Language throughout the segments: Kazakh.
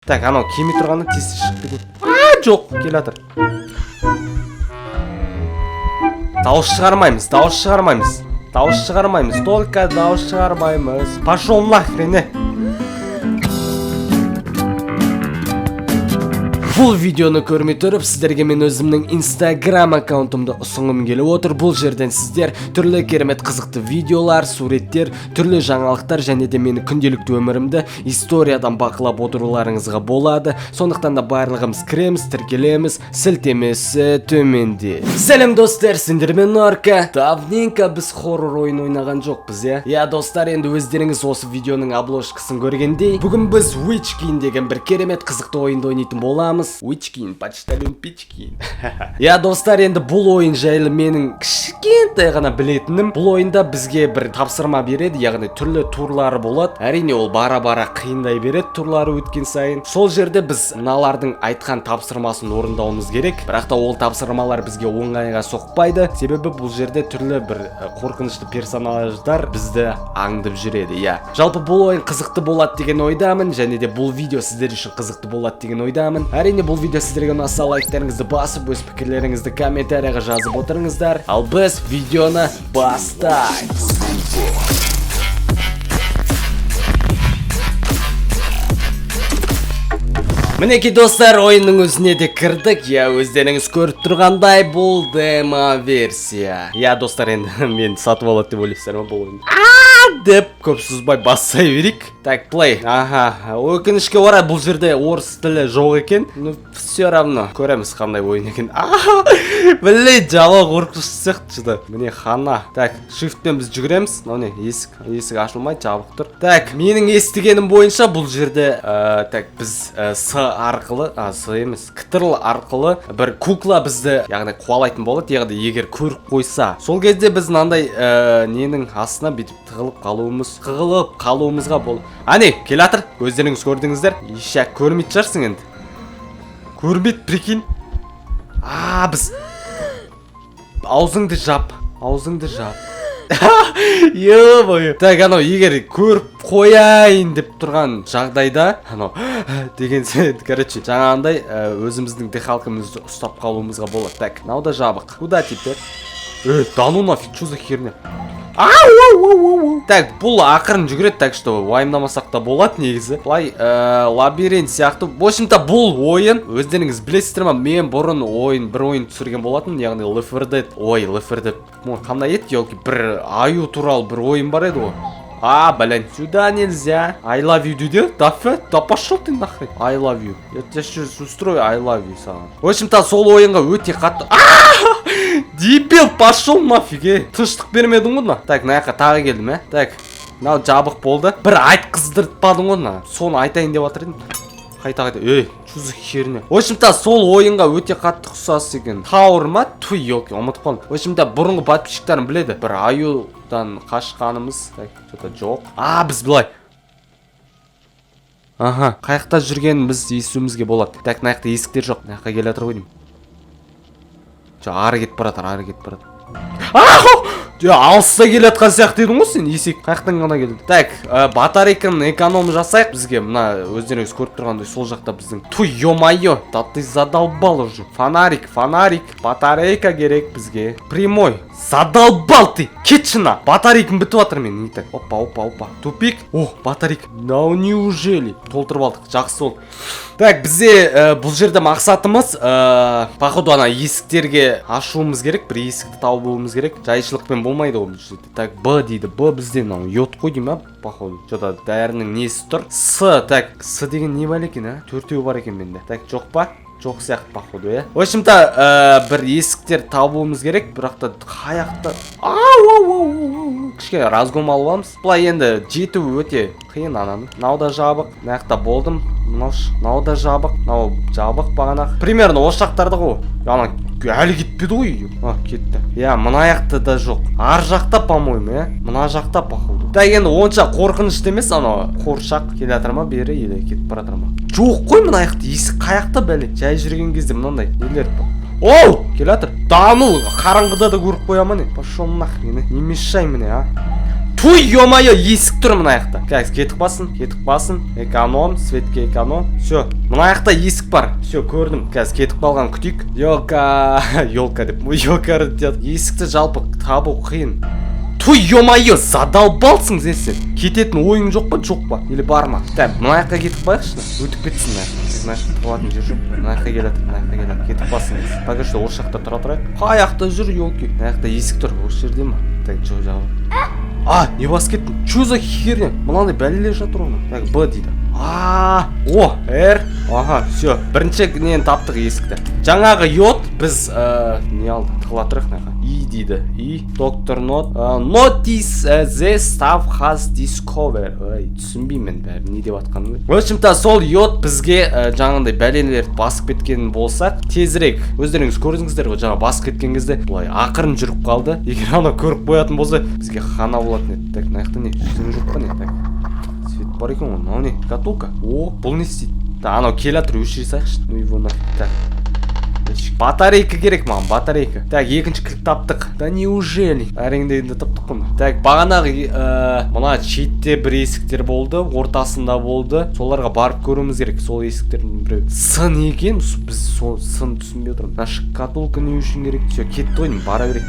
Так, анау келмей тұрғанда тез шығып кетеді. Жоқ, келе жатыр. Дауыс шығармаймыз. Только дауыс шығармаймыз. Пошел нахрен. Бұл видеоны көрмей тұрып, сіздерге мен өзімнің Instagram аккаунтымды ұсынғым келіп отыр. Бұл жерден сіздер түрлі керемет қызықты видеолар, суреттер, түрлі жаңалықтар және де мені күнделікті өмірімді историядан бақылап отыруларыңызға болады. Сондықтан да барлығымыз кіреміз, тіркелеміз, сілтемесі төменде. Сәлем достар, сендермен Норка. Давненько біз хоррор ойын ойнаған жоқпыз, иә? Я достар, енді өздеріңіз осы видеоның обложкасын көргендей, бүгін біз Witchkin деген бір керемет қызықты ойынды ойнайтын боламыз. Witchkin, почтальон Пичкин. Я достар, енді бұл ойын жайлы менің кішкентай ғана білетінім. Бұл ойында бізге бір тапсырма береді, яғни түрлі турлары болады. Әрине ол бара-бара қиындай береді турлары өткен сайын. Сол жерде біз мыналардың айтқан тапсырмасын орындауымыз керек. Бірақ та ол тапсырмалар бізге оңайға соқпайды. Себебі бұл жерде түрлі бір қорқынышты персонаждар бізді аңдып жүреді. Я. Жалпы бұл ойын қызықты болады деген ойдамын, және де бұл видео сіздер үшін қызықты болады деген ойдамын. Әрине бұл видео сіздерге ұнаса лайктарыңызды басып, өз пікірлеріңізді комментарияға жазып отырыңыздар. Ал біз видеоны бастаймыз. Мінеки достар, ойынның өзіне де кірдік. Я, өздеріңіз көріп тұрғандай, бұл демо версия. Я достар, енді мен сатып алады деп ойлайсыздар ма бұл ойынды? Деп көп созбай бассай берейік. Так, плей. Аха, өкінішке орай бұл жерде орыс тілі жоқ екен. Ну, все равно көреміз қандай ойын екен. Блин, жала қорқынышты сияқты шыды. Міне хана. Так, shiftпен біз жүгіреміз. Міне есік ашылмайды, жабық тұр. Так, менің естігенім бойынша бұл жерде так, біз кітірл арқылы бір кукла бізді, яғни қуалайтын болады, яғни егер көріп қойса. Сол кезде біз мынандай ненің астына бүйтіп қығылып қалуымызға болды. Ане, келе жатыр. Өздеріңіз көрдіңіздер. Ишак көрмейді жарсың енді. Көрмейді, прикинь. Біз аузыңды жап. Ё-мое. Так, анау егер көріп қояйын деп тұрған жағдайда, анау деген короче, жаңағындай өзіміздің дыхалкамызды ұстап қалуымызға болады. Так, мынау да жабық. Куда теперь? Да ну нафиг, что за херня? Так, бұл ақырын жүгіреді, так что уайымдамасақ та болады негізі. Былай лабиринт сияқты. В общем-то, бұл ойын өздеріңіз білесіздер ма? Мен бұрын бір ойын түсірген болатын, яғни Left 4 Dead. Left 4 Dead. Қандай еді, елки, бір аю туралы бір ойын бар еді ғой. Блин, сюда нельзя. I love you дейді. Да пошел ты нахрен. I love you. Я тебя сейчас устрою, I love you саған. В общем-то, сол ойынға өте қатты. Дебил, пошел нафиг, тыныштық бермедің ғой. Так, мына тағы келдім, Так, мынау жабық болды. Бір айт қыздыртпадың ғой. Соны айтайын деп жатыр едім. Қайта. Что за херня? В общем-то, сол ойынға өте қатты ұқсас екен. Тауэр ма? Туй, елки, ұмытып қалдым. В общем-то, бұрынғы подписчиктарым біледі. Бір аюдан қашқанымыз. Так, что-то жоқ. Біз былай. Қаяқта жүргенін біз естуімізге болады. Так, мына жақта есіктер жоқ. Мына жаққа келе жатыр ғой деймін. Ары кетіп баратыр. Алыста келе жатқан сияқты едің ғой сен, есек. Қаяқтан ғана келді. Так, батарейканы эконом жасайық. Бізге мына өздеріңіз көріп тұрғандай сол жақта біздің. Туй, ё-майо, да ты задолбал уже. Фонарик, батарейка керек бізге. Прямой. Задолбал ты. Кетшіна. Батарейкім бітіп жатыр мен. Не так? Опа. Тупик. Батарейка. Ну, неужели? Толтырып алдық. Жақсы ол. Так, бізде бұл жерде мақсатымыз походу ана есіктерге ашуымыз керек, бір есікті тауып керек. Жайшылықпен болмайды ғой бұл жерде. Так, Б дейді. Б бізде мынау йод қой деймін, походу. Что-то дәрінің несі тұр. С, так, С деген не бар екен, Төртеу бар екен менде. Так, жоқ па? Жоқ сияқты походу, В общем-то, бір есіктер табуымыз керек, бірақ та қаяқта. Кішкене разгон алып аламыз. Бұлай енді жету өте қиын ананы. Мынау да жабық. Мына жақта болдым. Мынау да жабық. Мынау жабық бағанақ. Примерно осы жақтарда ғой. Ана әлі кетпеді ғой. Кетті. Мына жақта да жоқ. Ар жақта, по-моему, Мына жақта походу. Да енді онша қорқынышты емес, анау қоршақ келе жатыр ма бері, или кетіп бара жатыр ма? Жоқ қой мына жақта. Есік қаяқта бәле. Жай жүрген кезде мынандай нелер бар. Келе жатыр. Да ну, қараңғыда да көріп қоямын. Пошел нахрен, не мешай мне, Туй, ё-моё, есік тұр мына жақта. Қазір кетіп басын. Эконом, светке эконом. Все, мына жақта есік бар. Все, көрдім. Қазір кетіп қалған күтейік. Ёлка деп. Есікті жалпы табу қиын. Туй, ё-моё, задолбалсың сен. Кететін ойың жоқ па? Или бар ма? Так, мына жаққа кетіп байықшы. Өтіп кетсін мына жақта тұратын жер жоқ. Мына жаққа келеді. Кетіп бассын. Пока что осы жақта тұра тұрайық. Қай жақта жүр, ёлки? Мына жақта есік тұр. Осы жерде ма? Так, жоқ жағы. Не бас кеттің? Чё за херня? Мынандай бәлелер жатыр оны. Так, Б дейді. Р. Ага, все. Бірінші нені таптық есікті. Жаңағы йод біз не алды? Тығылатырық наға. И дейді. И. Доктор Нот. Notice the staff has discovered. Түсінбеймін бәрі. Не деп атқанын. В общем-то, сол йод бізге жаңағындай бәлелерді басып кеткен болсақ, тезірек. Өздеріңіз көрдіңіздер ғой, жаңа басып кеткен кезде бұлай ақырын жүріп қалды. Егер ана көріп қоятын болса, бізге хана болатын еді. Так, мына не? Ештеңе жоқ па не? Так. Свет бар екен ғой. Мынау не? Шкатулка. Бұл не істейді? Анау келе жатыр, өшіре салайықшы. Ну и вон. Так. Батарейка керек маған, батарейка. Так, екінші кілт таптық. Да неужели? Әреңдегенде таптық қой. Так, бағанағы мына шетте бір есіктер болды, ортасында болды. Соларға барып көруіміз керек. Сол есіктердің біреу сын екен, біз сол сын түсінбей отырмыз. Мына шкатулка не үшін керек? Все, кетті ғой, бара берейік.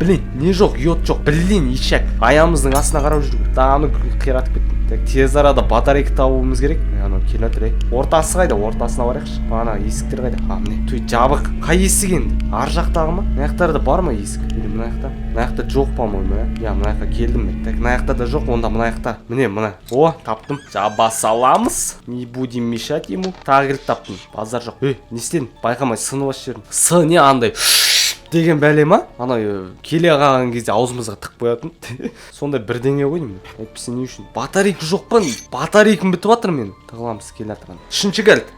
Блин, не жоқ, йод жоқ. Блин, ишак. Аяғымыздың астына қарап жүру. Даны қиратып кеттім. Так, тез арада батарейка табуымыз керек. Анау келе жатыр. Ортасы қайда? Ортасына барайықшы. Бағана есіктер қайда? Міне, той жабық. Қай есік енді? Ар жақтағы ма? Мына жақтарда бар ма есік? Или мына жақта? Мына жақта жоқ по-моему, мына жаққа келдім мен. Так, мына жақта да жоқ, онда мына жақта. Міне, мына. Таптым. Жаба саламыз. Не будем мешать ему. Тағы келіп таптым. Базар жоқ. Не істедім? Байқамай сынып аш жердім. Не андай деген бәле ма? Анау келе қалған кезде аузымызға тық қоятын. Сондай бірдеңе ғой деймін. Әйтпесе не үшін? Батарейка жоқ па? Батарейкам бітіп жатыр мен. Тығыламыз келе жатыр. Үшінші кілт.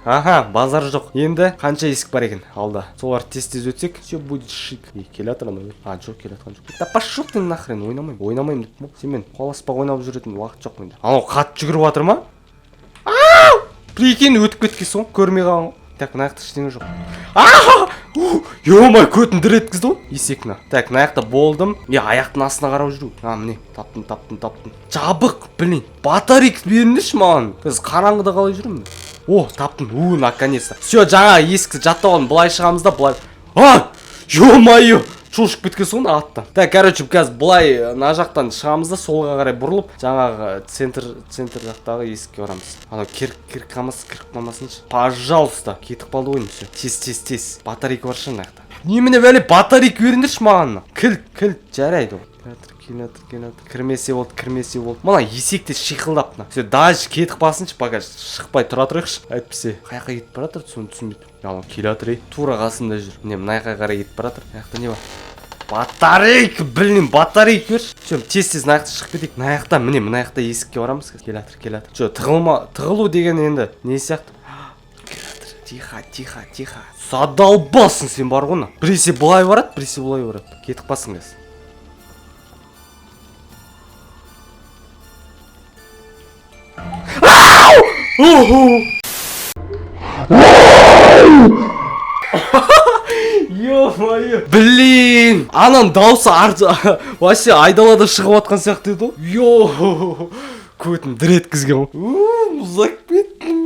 Базар жоқ. Енді қанша есік бар екен алда. Солар тез өтсек, все будет шик. Келе жатыр анау. Жоқ, келе жатқан жоқ. Да пошел ты нахрен, ойнамаймын деп. Сен мен қоласпақ ойнап жүретін уақыт жоқ менде. Анау қат жүгіріп жатыр ма? Прикинь, өтіп кеткенсің, көрмей қалған. Так, мына жақта ештеңе жоқ. Ё-май, көтін дір еткізді ғой есекна. Так, мына жақта болдым. Аяқтың астына қарап жүру. Міне, таптым. Жабық, блин. Батарейка беріңдерші маған. Біз қараңғыда қалай жүремін? Таптым. Наконец-то. Все, жаңа есікті жаттап алдым. Былай шығамыз да, былай. Ё-майо. Шошып кеткенсің ғой аттан. Так, короче, қазір былай на жақтан шығамыз да, солға қарай бұрылып, жаңағы центр жақтағы есікке барамыз. Анау кіріп қалмасыншы. Пожалуйста, кетіп қалды ғой, все. Тез. Батарейка бар шын жақта. Немене бәле, батарейка беріңдерші маған. Кілт, жарайды ғой. Кірмесе болды. Мына есекте шиқылдап. Все, даже кетіп қалсыншы, пока шықпай тұра тұрайықшы. Әйтпесе, қайқа кетіп бара жатыр, соны түсінбейді. Келе жатыр, тура қасында жүр. Мына жаққа қарай кетіп бара жатыр. Мына жақта не бар? Батарейка, блин, батарейка берші. Все, тез мына жақта шығып кетейік. Мына жақта, мына жақта есікке барамыз. Келе жатыр. Все, тығылу деген енді не сияқты? Тихо. Задолбалсың сен бар ғой. Біресе былай барады. Кетіп қалсың кез. Ё-моё. Блин, анан дауысы вообще айдалада шығып атқан сияқты еді ғой. Көтін дір еткізген ғой. Мұзақ кеттім.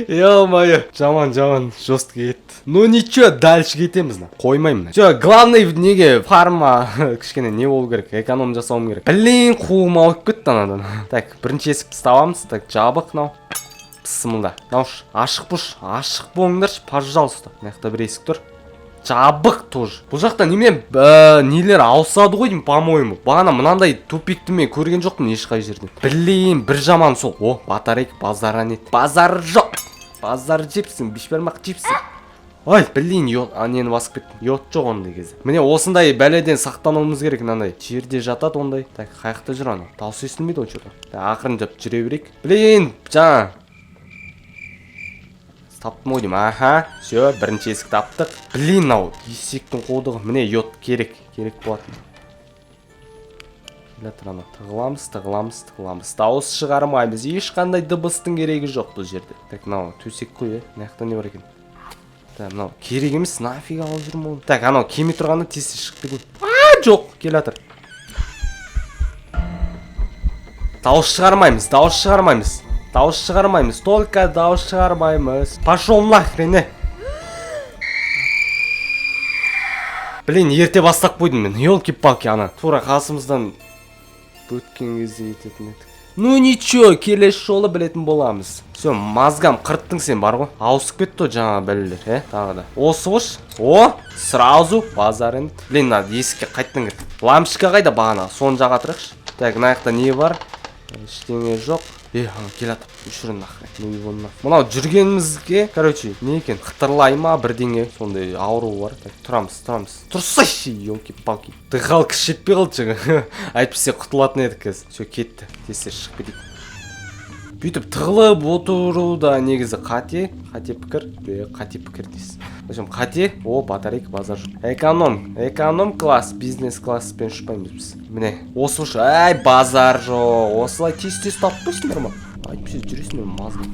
Ё-моё. Жаман, жестко кетті. Ну ничего, дальше кетеміз. Қоймаймын. Главный неге фарма кішкене не болу керек, эконом жасауым керек. Блин, қуым ауып кетті анадан. Так, бірінші есікті табамыз. Так, жабық нау. Пысымылда. Науш, ашық болыңдаршы, пожалуйста. Мына жақта бір есік тұр. Жабық тоже. Бұл жақта немен нелер ауысады ғой деймін, по-моему. Бағана мынандай тупикті мен көрген жоқпын ешқай жерден. Блин, бір жаман сол. Батарейка, базар нет. Базар жоқ. Базар жепсің, бешбармақ жепсің. Ой, блин, нені басып кеттім. Йод жоқ ондай кезде. Міне осындай бәледен сақтануымыз керек, мынандай. Жерде жатады ондай. Так, қаяқта жүр ана. Дауысы естілмейді ғой что-то. Ақырын жап жүре берейік. Блин, жаңа. Таптым ғой деймін. Все, бірінші есік таптық. Блин, ау, есектің қодығы. Міне йод керек болатын. Тығыламыз. Дауыс шығармаймыз. Ешқандай дыбыстың керегі жоқ бұл жерде. Так, мынау төсек қой, мына жақта не бар екен? Мынау керек емес, нафиг алып жүрмін оны. Так, анау кеме тұрғанда тез шығып кету. Жоқ, келе жатыр. Дауыс шығармаймыз. Только дауыс шығармаймыз. Пошел нахрен. Блин, ерте бастап қойдым мен. Ёлки-палки, ана тура қасымыздан өткен кезде кететін едік. Ну ничего, келесі жолы білетін боламыз. Все, мазгам қырттың сен бар ғой. Ауысып кетті жаңа бәлелер, тағы да. Осы қош. О, сразу базар енді. Блин, надо есікке қайттың кір. Лампочка қайда бағана? Соны жаға тұрайықшы. Так, мына не бар? Ештеңе жоқ. Келатып, үшірін нахрен. Мынау жүргенімізге, короче, не екен? Қытырлай ма бірдеңе, сондай ауру бар. Тұрамыз. Тұрсайшы, елки-палки. Тығал кіші жетпей қалды жаңа. Айтпесе құтылатын едік кез. Все, кетті. Тесте шығып кетейік. Бүйтіп тығылып отыру да негізі қате пікір дейсіз. Өшім қате, батарейка базар жоқ. Эконом класс, бизнес класспен ұшпаймыз біз. Міне, осы ұш, базар жоқ. Осылай тез таппайсыңдар ма? Айтпесе жүресіңдер мазғым.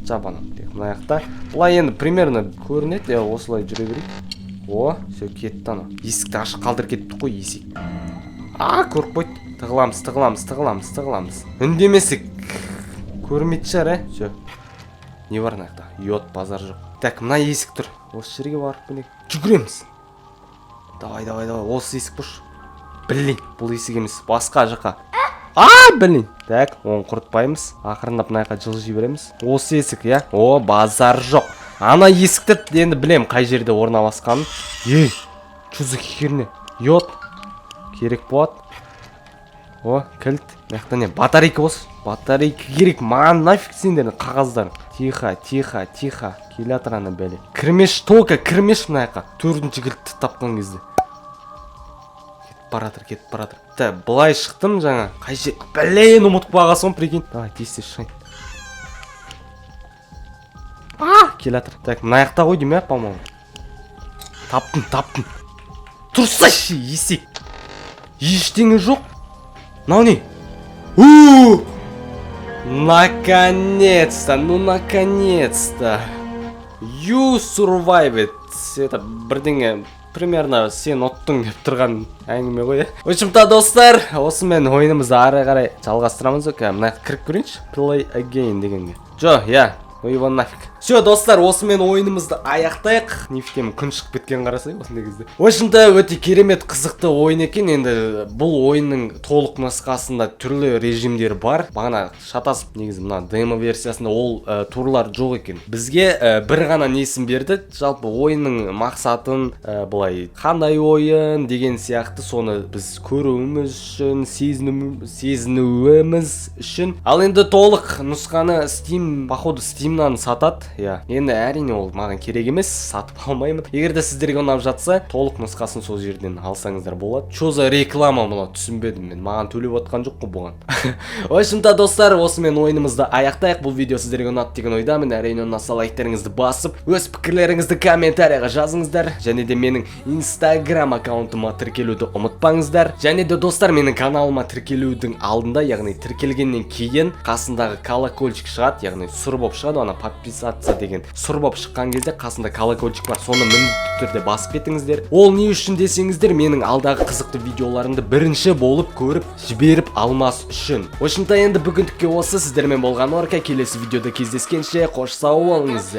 Жабанам. Мына аяқта. Бұлай енді примерно көрінеді, осылай жүре берейік. Все, кетті ана. Есікті ашық қалдыр кетті қой есік. Көріп қойды. Тығыламыз. Үндемесік. Көрмейді шар, Все. Не бар нақта? Йод, базар жоқ. Так, мына есік тұр. Осы жерге барып білек. Жүгіреміз. Давай. Осы есік бұш. Блин, бұл есік емес. Басқа жаққа. Блин. Так, оны құртпаймыз. Ақырындап мына жаққа жылжи береміз. Осы есік, базар жоқ. Ана есікті енді білем қай жерде орналасқанын. Чузы херне. Йод. Керек болады. Кілт. Маяқта не? Батарейка осы. Батарейка керек. Маған нафиг сендердің қағаздар. Тихо. Келатыр ана бәле. Кірмеш мына жаққа. 4-ші кілтті тапқан кезде. Кетіп баратыр. Бұлай шықтым жаңа. Қай жер? Блин, ұмытып бағасын, прикинь. Давай, тесте шығайын. Келатыр. Так, мына жақта ғой дейм, по-моему. Таптым. Тұрсайшы, есек. Ештеңе жоқ. Мынау не? Наконец-то. You survived. Это бірдеңе примерно сен оттың деп тұрған әңгіме ғой. В общем-то, достар, осымен ойынымызды ары қарай жалғастырамыз. Мына кіріп көрейінші. Play again дегенге. Его нафиг. Все, достар, осымен ойынымызды аяқтайық. Нефтем күн шығып кеткен қарасай осындай кезде. Общем-то, өте керемет қызықты ойын екен. Енді бұл ойынның толық нұсқасында түрлі режимдер бар. Бағана шатасып негізі мына демо версиясында ол турлар жоқ екен. Бізге бір ғана несін берді. Жалпы ойынның мақсатын былай қандай ойын деген сияқты соны біз көруіміз үшін, сезінуіміз үшін. Ал енді толық нұсқаны походу Steam'нан сатады. Енді әрине ол маған керек емес, сатып алмаймын. Егер де сіздерге ұнап жатса, толық нұсқасын сол жерден алсаңыздар болады. Чо за реклама мұны түсінбедім мен. Маған төлеп отқан жоқ қой бұған. В общем-то, достар, осымен ойынымызды аяқтайық. Бұл видео сіздерге ұнады деген ойдамын. Әрине ұнаса лайктарыңызды басып, өз пікірлеріңізді комментарияға жазыңыздар. Және де менің Instagram аккаунтыма тіркелуді ұмытпаңыздар. Және де достар, менің каналыма тіркелудің алдында, яғни тіркелгеннен кейін қасындағы колокольчик шығады, яғни сұр болып шығады, ана подписаться деген сұр болып шыққан кезде қасында колокольчик бар, соны міндетті түрде басып кетіңіздер. Ол не үшін десеңіздер, менің алдағы қызықты видеоларымды бірінші болып көріп жіберіп алмас үшін. Общем-то, енді бүгіндікке осы. Сіздермен болған Орка. Келесі видеода кездескенше қош сау болыңыз.